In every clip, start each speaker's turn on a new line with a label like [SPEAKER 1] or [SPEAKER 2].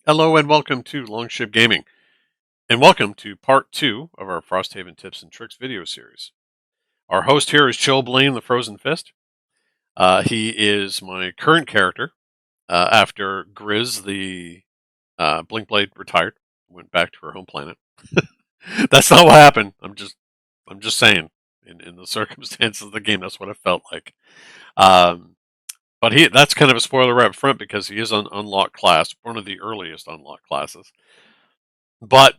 [SPEAKER 1] Hello and welcome to Longship Gaming, and welcome to part 2 of our Frosthaven Tips and Tricks video series. Our host here is Blaine, the Frozen Fist. He is my current character after Grizz, the Blinkblade, retired, went back to her home planet. That's not what happened. I'm just saying, in the circumstances of the game, that's what it felt like. Um, but that's kind of a spoiler right up front because he is an unlocked class, one of the earliest unlocked classes. But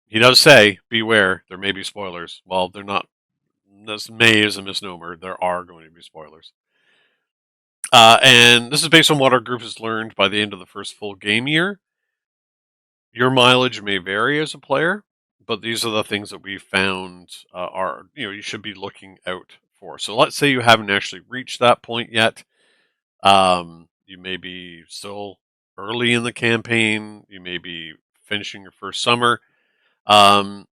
[SPEAKER 1] he does say, beware, there may be spoilers. Well, they're not. This may is a misnomer. There are going to be spoilers. And this is based on what our group has learned by the end of the first full game year. Your mileage may vary as a player, but these are the things that we found are, you should be looking out for. So let's say you haven't actually reached that point yet. You may be still early in the campaign. You may be finishing your first summer. Um,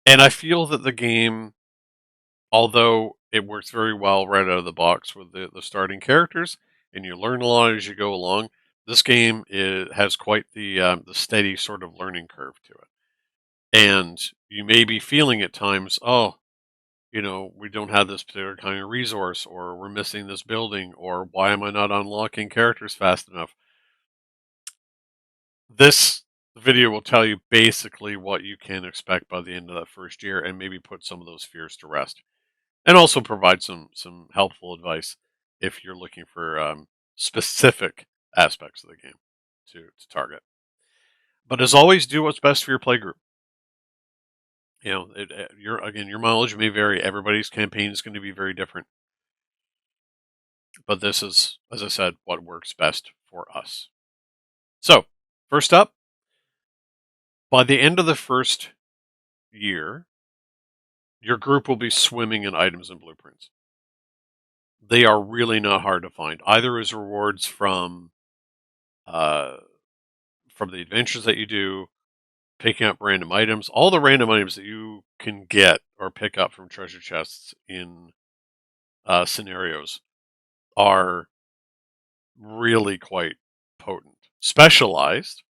[SPEAKER 1] and I feel that the game, although it works very well right out of the box with the starting characters, and you learn a lot as you go along, this game has quite the steady sort of learning curve to it. And you may be feeling at times, oh, we don't have this particular kind of resource, or we're missing this building, or why am I not unlocking characters fast enough? This video will tell you basically what you can expect by the end of that first year and maybe put some of those fears to rest. And also provide some helpful advice if you're looking for specific aspects of the game to target. But as always, do what's best for your playgroup. Your mileage may vary. Everybody's campaign is going to be very different. But this is, as I said, what works best for us. So, first up, by the end of the first year, your group will be swimming in items and blueprints. They are really not hard to find, either as rewards uh, from the adventures that you do, picking up random items. All the random items that you can get or pick up from treasure chests in scenarios are really quite potent. Specialized,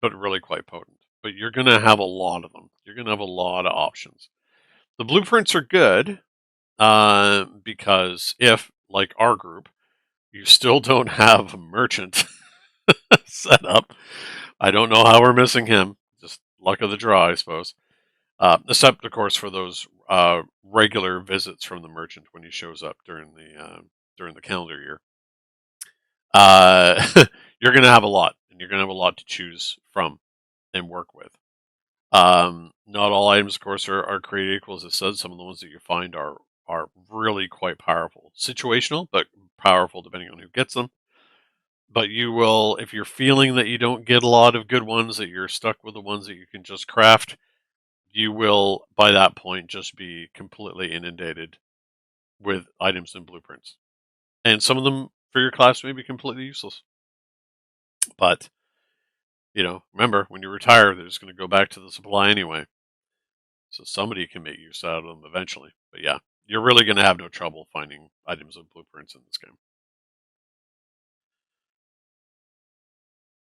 [SPEAKER 1] but really quite potent. But you're going to have a lot of them. You're going to have a lot of options. The blueprints are good because if, like our group, you still don't have a merchant set up, I don't know how we're missing him. Just luck of the draw, I suppose. Except, of course, for those regular visits from the merchant when he shows up during the calendar year. You're going to have a lot, and you're going to have a lot to choose from and work with. Not all items, of course, are created equal, as it says. Some of the ones that you find are really quite powerful, situational, but powerful depending on who gets them. But you will, if you're feeling that you don't get a lot of good ones, that you're stuck with the ones that you can just craft, you will, by that point, just be completely inundated with items and blueprints. And some of them for your class may be completely useless. But, remember, when you retire, they're just going to go back to the supply anyway. So somebody can make use out of them eventually. But yeah, you're really going to have no trouble finding items and blueprints in this game.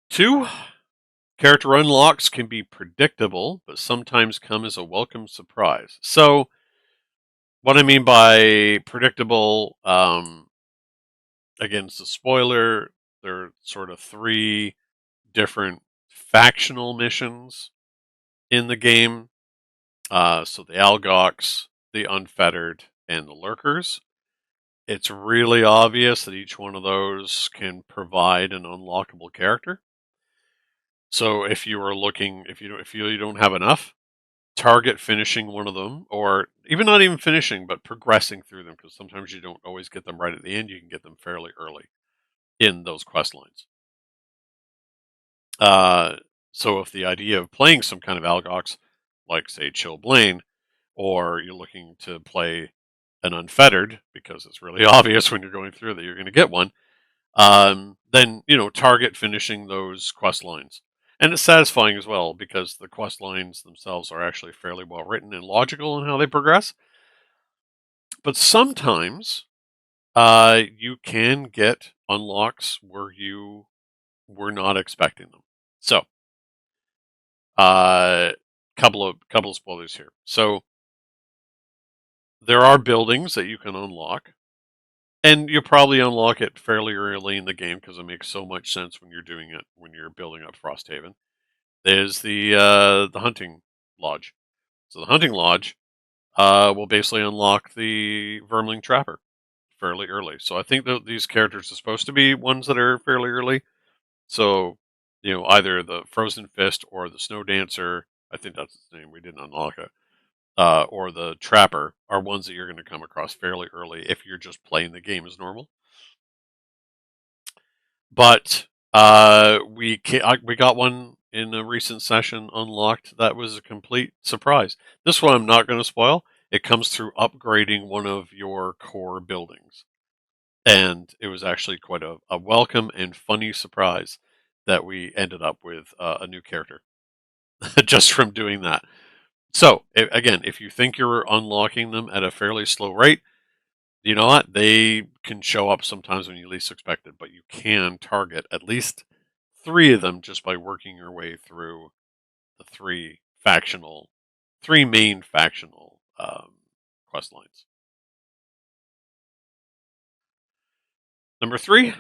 [SPEAKER 1] 2, character unlocks can be predictable, but sometimes come as a welcome surprise. So, what I mean by predictable, again, it's a spoiler. There are sort of 3 different factional missions in the game. So the Algox, the Unfettered, and the Lurkers. It's really obvious that each one of those can provide an unlockable character. So if you are looking, if you don't have enough, target finishing one of them, or even not even finishing, but progressing through them, because sometimes you don't always get them right at the end. You can get them fairly early in those quest lines. So if the idea of playing some kind of Algox, like say Blaine, or you're looking to play an Unfettered, because it's really obvious when you're going through that you're going to get one, then target finishing those quest lines. And it's satisfying as well because the quest lines themselves are actually fairly well written and logical in how they progress. But sometimes you can get unlocks where you we're not expecting them. So, uh, couple of spoilers here. So there are buildings that you can unlock, and you probably unlock it fairly early in the game because it makes so much sense when you're doing it when you're building up Frosthaven. There's the hunting lodge. So the hunting lodge will basically unlock the Vermling Trapper fairly early. So I think that these characters are supposed to be ones that are fairly early. So, either the Frozen Fist or the Snow Dancer, I think that's his name, we didn't unlock it, or the Trapper are ones that you're going to come across fairly early if you're just playing the game as normal. But we got one in a recent session unlocked that was a complete surprise. This one I'm not going to spoil. It comes through upgrading one of your core buildings. And it was actually quite a welcome and funny surprise that we ended up with a new character just from doing that. So, again, if you think you're unlocking them at a fairly slow rate, you know what? They can show up sometimes when you least expect it, but you can target at least three of them just by working your way through the three main factional quest lines. Number three,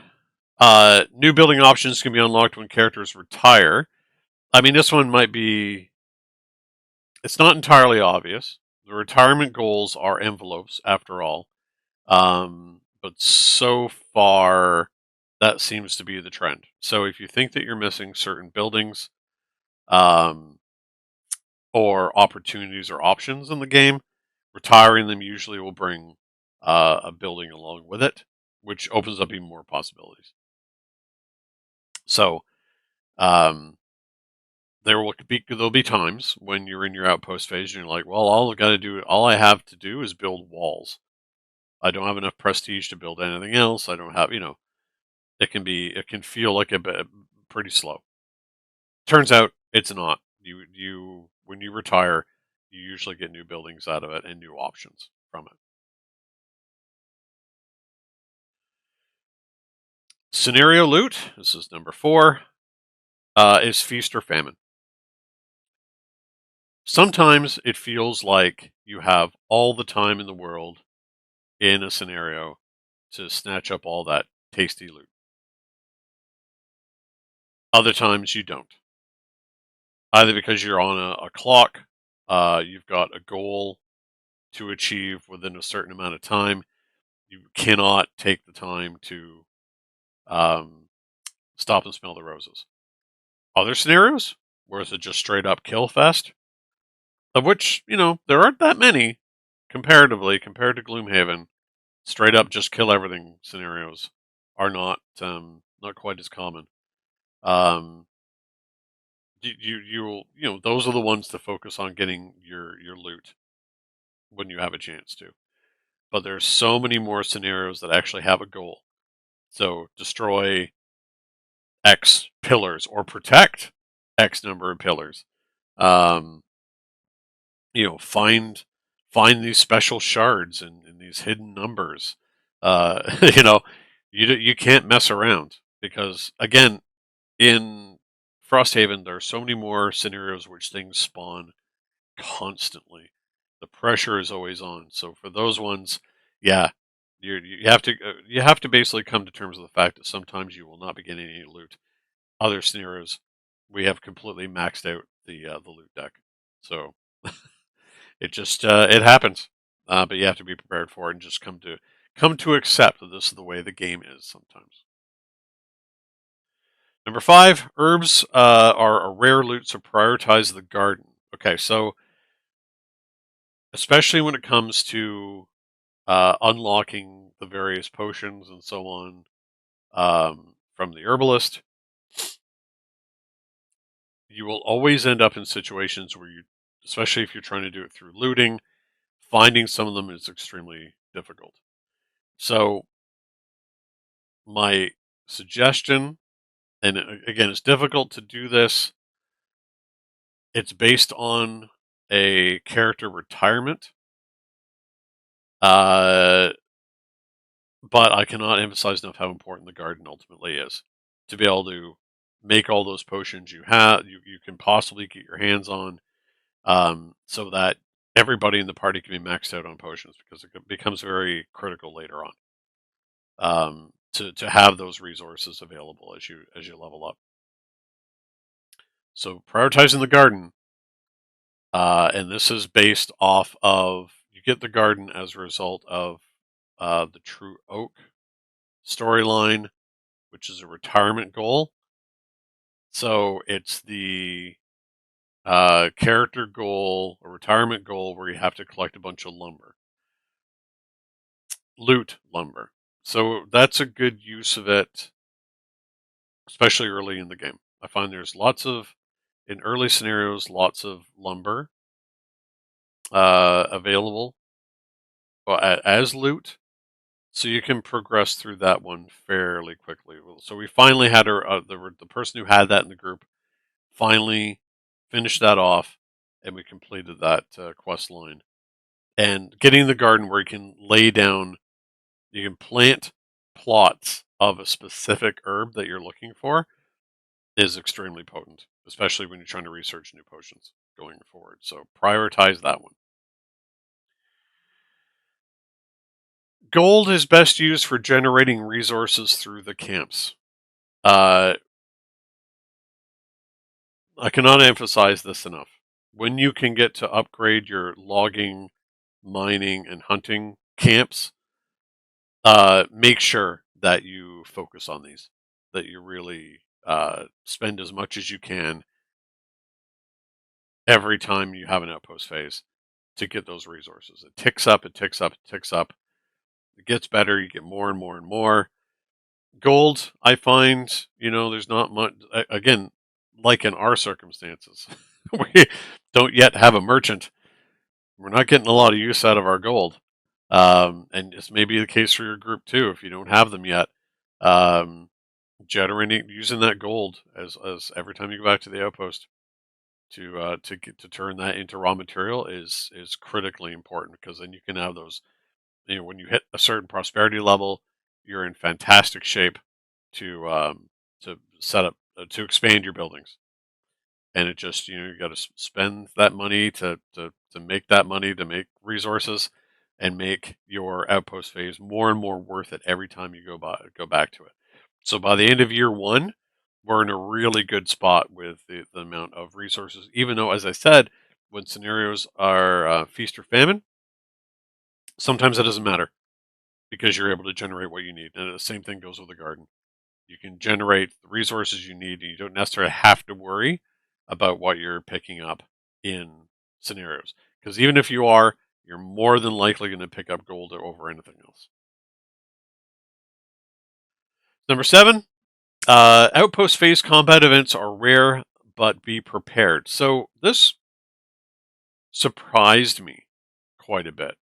[SPEAKER 1] new building options can be unlocked when characters retire. I mean, this one might be, it's not entirely obvious. The retirement goals are envelopes, after all. But so far, that seems to be the trend. So if you think that you're missing certain buildings, um, or opportunities or options in the game, retiring them usually will bring a building along with it, which opens up even more possibilities. So um, there'll be times when you're in your outpost phase and you're like, well, all I have to do is build walls. I don't have enough prestige to build anything else. I don't have, it can feel like a bit pretty slow. Turns out it's not. You when you retire, you usually get new buildings out of it and new options from it. Scenario loot. This is number 4. Is feast or famine. Sometimes it feels like you have all the time in the world in a scenario to snatch up all that tasty loot. Other times you don't. Either because you're on a clock, you've got a goal to achieve within a certain amount of time. You cannot take the time to um, stop and smell the roses. Other scenarios where it's a just straight up kill fest, of which, there aren't that many comparatively compared to Gloomhaven. Straight up just kill everything scenarios are not quite as common. Um, those are the ones to focus on getting your loot when you have a chance to. But there's so many more scenarios that actually have a goal. So destroy X pillars or protect X number of pillars. Um, find these special shards and these hidden numbers. You know, you can't mess around because again, in Frosthaven, there are so many more scenarios which things spawn constantly. The pressure is always on. So for those ones, yeah, you have to basically come to terms with the fact that sometimes you will not be getting any loot. Other scenarios, we have completely maxed out the loot deck. So it just it happens, but you have to be prepared for it and just come to accept that this is the way the game is sometimes. Number 5, herbs are a rare loot, so prioritize the garden. Okay, so especially when it comes to unlocking the various potions and so on from the herbalist, you will always end up in situations where especially if you're trying to do it through looting, finding some of them is extremely difficult. So my suggestion, and again, it's difficult to do this. It's based on a character retirement, uh, but I cannot emphasize enough how important the garden ultimately is to be able to make all those potions you can possibly get your hands on, so that everybody in the party can be maxed out on potions, because it becomes very critical later on, to have those resources available as you level up. So prioritizing the garden, and this is based off of, you get the garden as a result of the True Oak storyline, which is a retirement goal. So it's the character goal, a retirement goal, where you have to collect a bunch of loot lumber. So that's a good use of it, especially early in the game. I find there's in early scenarios, lots of lumber available as loot, so you can progress through that one fairly quickly. So we finally had the person who had that in the group finally finished that off, and we completed that quest line. And getting the garden where you can plant plots of a specific herb that you're looking for is extremely potent, especially when you're trying to research new potions going forward. So prioritize that one. Gold is best used for generating resources through the camps. I cannot emphasize this enough. When you can get to upgrade your logging, mining, and hunting camps, make sure that you focus on these, that you really spend as much as you can every time you have an outpost phase to get those resources. It ticks up, it ticks up, it ticks up. It gets better. You get more and more and more. Gold, I find, there's not much. Again, like in our circumstances, we don't yet have a merchant. We're not getting a lot of use out of our gold. And this may be the case for your group too, if you don't have them yet. Um, using that gold as every time you go back to the outpost to turn that into raw material is critically important, because then you can have those. When you hit a certain prosperity level, you're in fantastic shape to set up to expand your buildings. And it just, you got to spend that money to make that money, to make resources, and make your outpost phase more and more worth it every time you go back to it. So by the end of year one, we're in a really good spot with the amount of resources. Even though, as I said, when scenarios are feast or famine, sometimes it doesn't matter, because you're able to generate what you need. And the same thing goes with the garden. You can generate the resources you need, and you don't necessarily have to worry about what you're picking up in scenarios. Because even if you are, you're more than likely going to pick up gold over anything else. Number 7, outpost phase combat events are rare, but be prepared. So this surprised me quite a bit.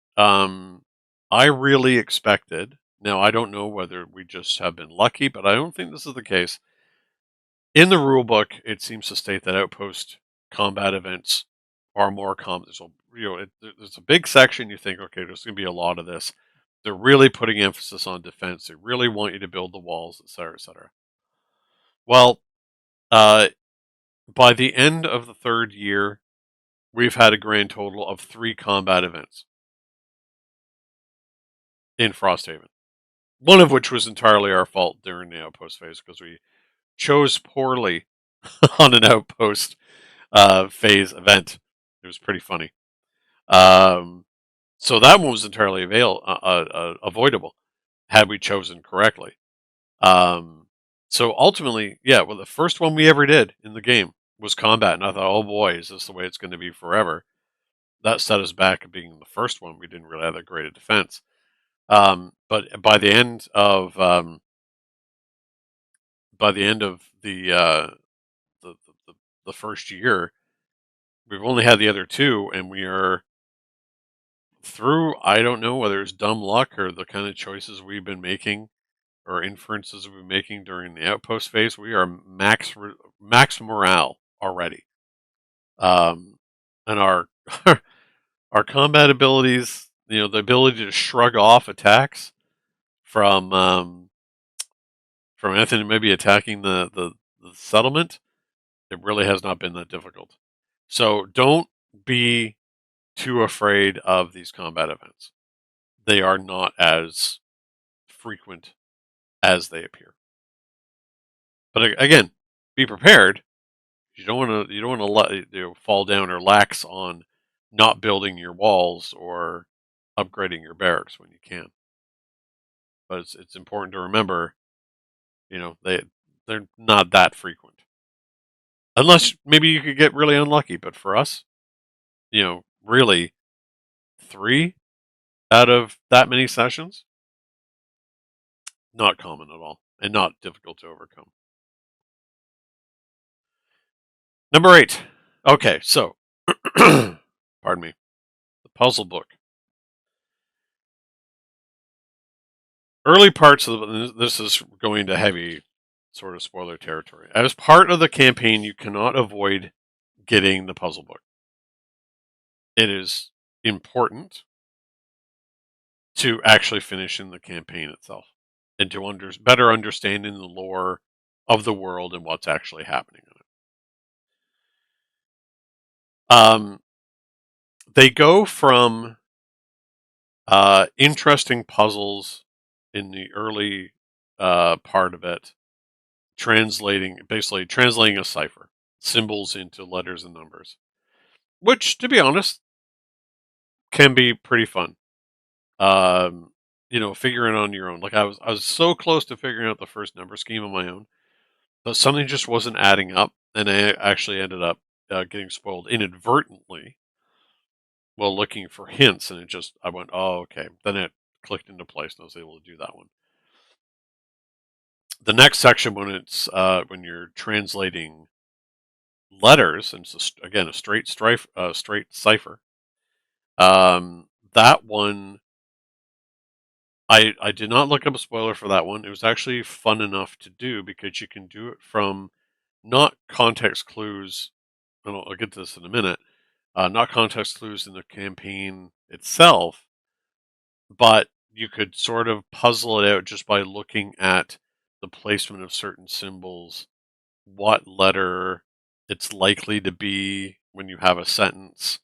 [SPEAKER 1] I really expected. Now, I don't know whether we just have been lucky, but I don't think this is the case. In the rulebook, it seems to state that outpost combat events are more common. So, there's a big section. You think, okay, there's going to be a lot of this. They're really putting emphasis on defense. They really want you to build the walls, et cetera, et cetera. Well, uh, by the end of the 3rd year, we've had a grand total of 3 combat events in Frosthaven. One of which was entirely our fault during the outpost phase, because we chose poorly on an outpost phase event. It was pretty funny. So that one was entirely avoidable had we chosen correctly. So ultimately, yeah, well, the first one we ever did in the game was combat, and I thought, oh boy, is this the way it's going to be forever? That set us back being the first one. We didn't really have that great a defense. But by the end of the, the the first year, we've only had the other 2, and we are through. I don't know whether it's dumb luck or the kind of choices we've been making or inferences we've been making during the outpost phase. We are max morale already, and our our combat abilities. The ability to shrug off attacks from anything maybe attacking the settlement, it really has not been that difficult. So don't be too afraid of these combat events. They are not as frequent as they appear. But again, be prepared. You don't want to let fall down or lax on not building your walls or upgrading your barracks when you can. But it's important to remember, they're not that frequent. Unless maybe you could get really unlucky, but for us, really 3 out of that many sessions, not common at all and not difficult to overcome. Number 8. Okay, so pardon me. The puzzle book. Early parts of this is going to heavy sort of spoiler territory. As part of the campaign, you cannot avoid getting the puzzle book. It is important to actually finishing the campaign itself and to better understanding the lore of the world and what's actually happening in it. They go from interesting puzzles in the early part of it, basically translating a cipher, symbols into letters and numbers, which, to be honest, can be pretty fun. Figuring on your own. Like I was so close to figuring out the first number scheme on my own, but something just wasn't adding up, and I actually ended up getting spoiled inadvertently while looking for hints, and I went, oh, okay. Then it clicked into place, and I was able to do that one. The next section, when you're translating letters, and it's again a straight cipher. That one, I did not look up a spoiler for that one. It was actually fun enough to do because you can do it from not context clues. And I'll get to this in a minute. Not context clues in the campaign itself, but you could sort of puzzle it out just by looking at the placement of certain symbols, what letter it's likely to be when you have a sentence.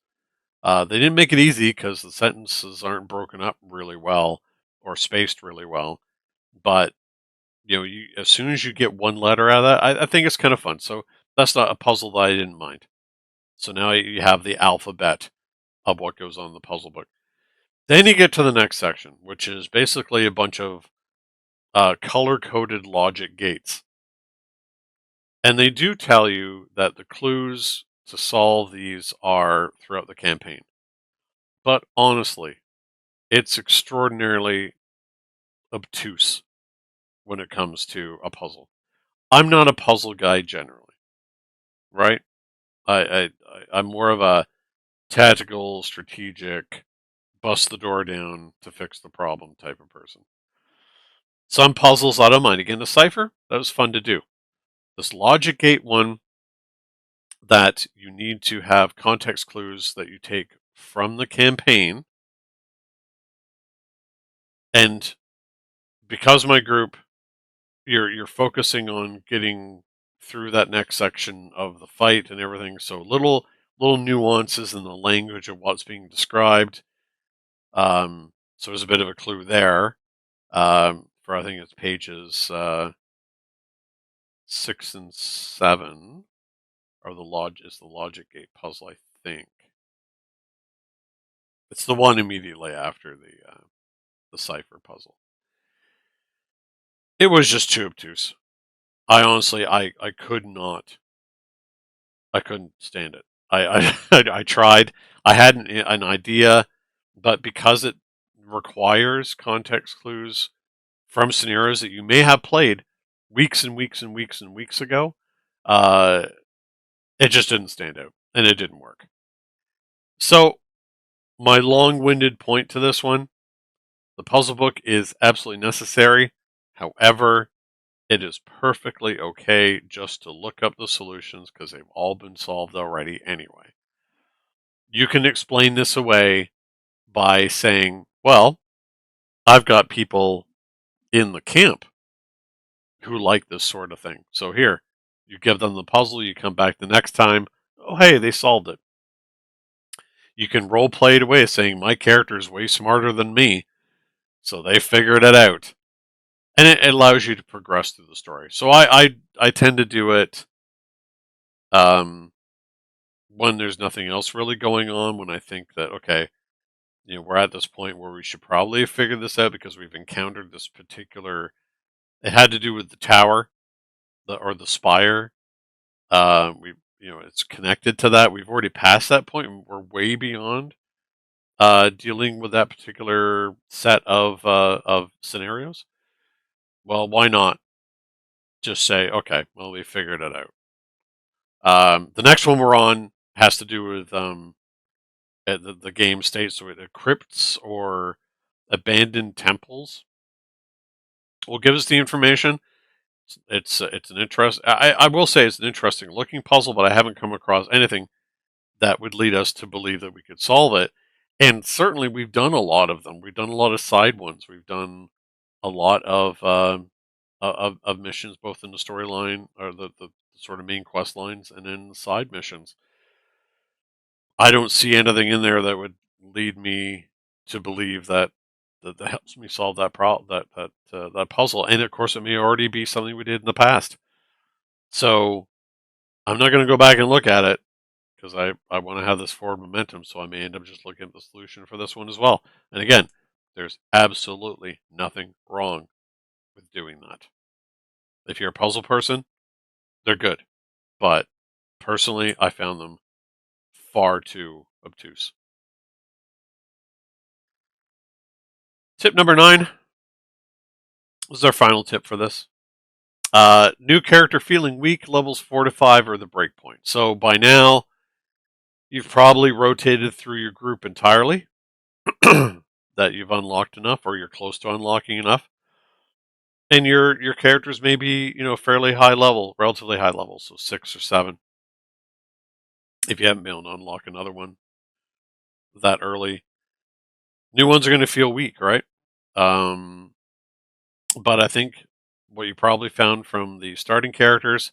[SPEAKER 1] They didn't make it easy because the sentences aren't broken up really well or spaced really well. But as soon as you get one letter out of that, I think it's kind of fun. So that's not a puzzle that I didn't mind. So now you have the alphabet of what goes on in the puzzle book. Then you get to the next section, which is basically a bunch of color-coded logic gates. And they do tell you that the clues to solve these are throughout the campaign. But honestly, it's extraordinarily obtuse when it comes to a puzzle. I'm not a puzzle guy generally, right? I'm more of a tactical, strategic, bust the door down to fix the problem type of person. Some puzzles I don't mind. Again, the cipher, that was fun to do. This logic gate one, that you need to have context clues that you take from the campaign. And because my group, you're focusing on getting through that next section of the fight and everything. So little nuances in the language of what's being described. So there's a bit of a clue there. For I think it's pages 6 and 7 are the logic gate puzzle. I think it's the one immediately after the cipher puzzle. It was just too obtuse. I honestly, I couldn't stand it. I tried. I had an idea, but because it requires context clues from scenarios that you may have played weeks and weeks and weeks and weeks ago, it just didn't stand out, and it didn't work. So, my long-winded point to this one, the puzzle book is absolutely necessary. However, it is perfectly okay just to look up the solutions because they've all been solved already anyway. You can explain this away by saying, well, I've got people in the camp who like this sort of thing. So here, You give them the puzzle, you come back the next time, oh hey, they solved it. You can role play it away saying my character is way smarter than me, so they figured it out. And it allows you to progress through the story. So I tend to do it um, when there's nothing else really going on, when I think that, okay, we're at this point where we should probably have figured this out because we've encountered this particular. It had to do with the tower, or the spire. It's connected to that. We've already passed that point. And we're way beyond dealing with that particular set of scenarios. Well, why not just say, okay, well, we figured it out. The next one we're on has to do with the game state. So it crypts or abandoned temples will give us the information. It's an interest. I will say it's an interesting looking puzzle, but I haven't come across anything that would lead us to believe that we could solve it. And certainly, we've done a lot of them. We've done a lot of side ones. We've done a lot of missions, both in the storyline or the sort of main quest lines, and in side missions. I don't see anything in there that would lead me to believe that helps me solve that that puzzle. And of course, it may already be something we did in the past. So I'm not going to go back and look at it because I want to have this forward momentum. So I may end up just looking at the solution for this one as well. And again, there's absolutely nothing wrong with doing that. If you're a puzzle person, they're good. But personally, I found them far too obtuse. Tip number 9. This is our final tip for this. New character feeling weak, levels 4 to 5 are the breakpoint. So by now, you've probably rotated through your group entirely, that you've unlocked enough, or you're close to unlocking enough, and your characters may be fairly high level, relatively high level, so 6 or 7. If you haven't been able to unlock another one that early, new ones are going to feel weak, right? Um, but I think what you probably found from the starting characters,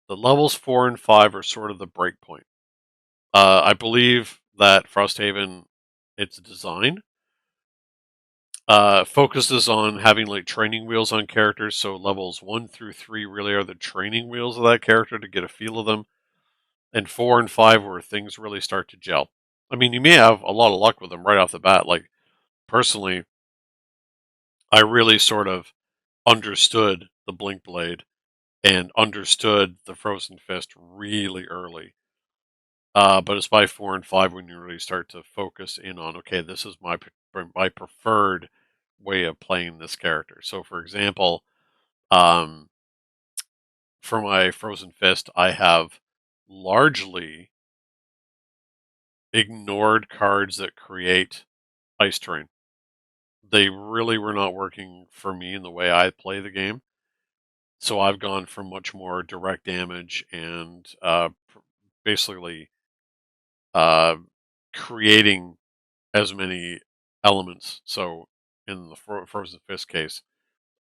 [SPEAKER 1] the levels 4 and 5 are sort of the breakpoint. I believe that Frosthaven, its design, focuses on having like training wheels on characters. So levels 1 through 3 really are the training wheels of that character to get a feel of them, and 4 and 5 where things really start to gel. I mean, you may have a lot of luck with them right off the bat. Like personally, I really sort of understood the Blink Blade and understood the Frozen Fist really early. But it's by 4 and 5 when you really start to focus in on, okay, this is my preferred way of playing this character. So, for example, um, for my Frozen Fist, I have largely ignored cards that create ice terrain. They really were not working for me in the way I play the game. So I've gone for much more direct damage and basically uh, creating as many elements. So in the Frozen Fist case,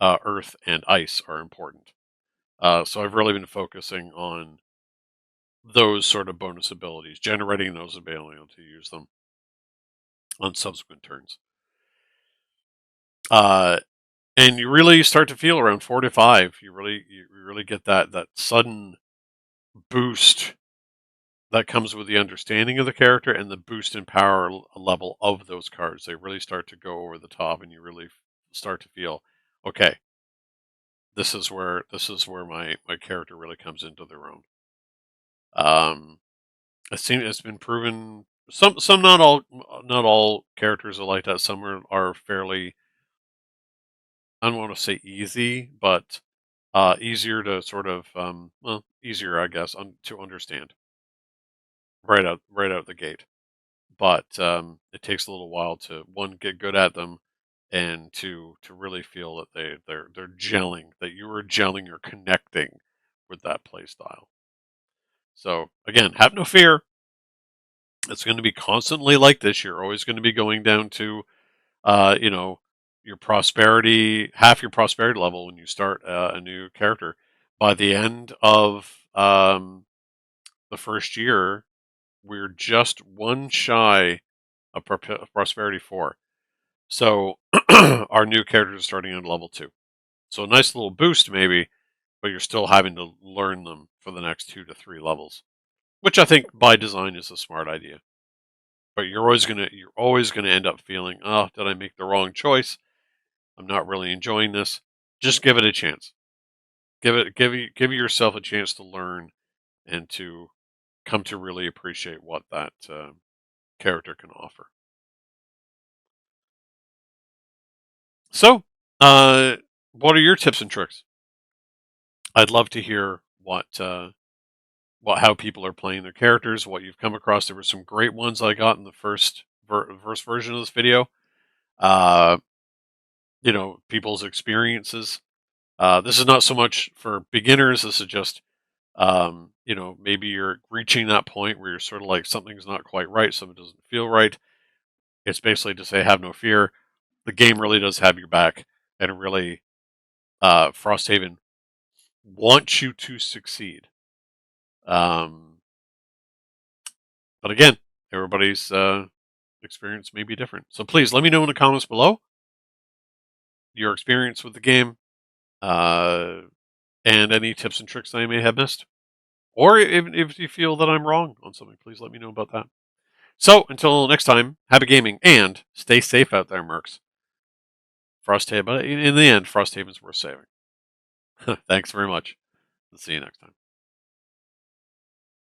[SPEAKER 1] earth and ice are important. So I've really been focusing on those sort of bonus abilities, generating those and being able to use them on subsequent turns. Uh, and you really start to feel around 4 to 5. You really get that sudden boost that comes with the understanding of the character and the boost in power level of those cards. They really start to go over the top, and you really start to feel, okay, this is where my character really comes into their own. Um, it's been proven. Some not all characters are like that. Some are fairly, I don't want to say easy, but easier to sort of easier, I guess, to understand right out the gate. But it takes a little while to, one, get good at them, and to really feel that they're gelling, that you are gelling or connecting with that play style. So again, have no fear. It's going to be constantly like this. You're always going to be going down to uh, you know your prosperity, half your prosperity level when you start a new character. by the end of the first year, we're just one shy of Prosperity 4. So our new characters are starting on level 2. So a nice little boost maybe, but you're still having to learn them for the next 2 to 3 levels, which I think by design is a smart idea. But you're always gonna end up feeling, oh, did I make the wrong choice? I'm not really enjoying this. Just give it a chance. Give yourself a chance to learn and to come to really appreciate what that character can offer. So, uh, what are your tips and tricks? I'd love to hear what how people are playing their characters, what you've come across. There were some great ones I got in the first version of this video. Uh, people's experiences. This is not so much for beginners. This is just maybe you're reaching that point where you're sort of like something's not quite right, something doesn't feel right. It's basically to say, have no fear. The game really does have your back, and really, Frosthaven wants you to succeed. Um, but again, everybody's experience may be different. So please let me know in the comments below your experience with the game, uh, and any tips and tricks that I may have missed. Or if you feel that I'm wrong on something, please let me know about that. So until next time, happy gaming and stay safe out there, mercs. Frosthaven, but in the end, Frosthaven's worth saving. Thanks very much. See you next time.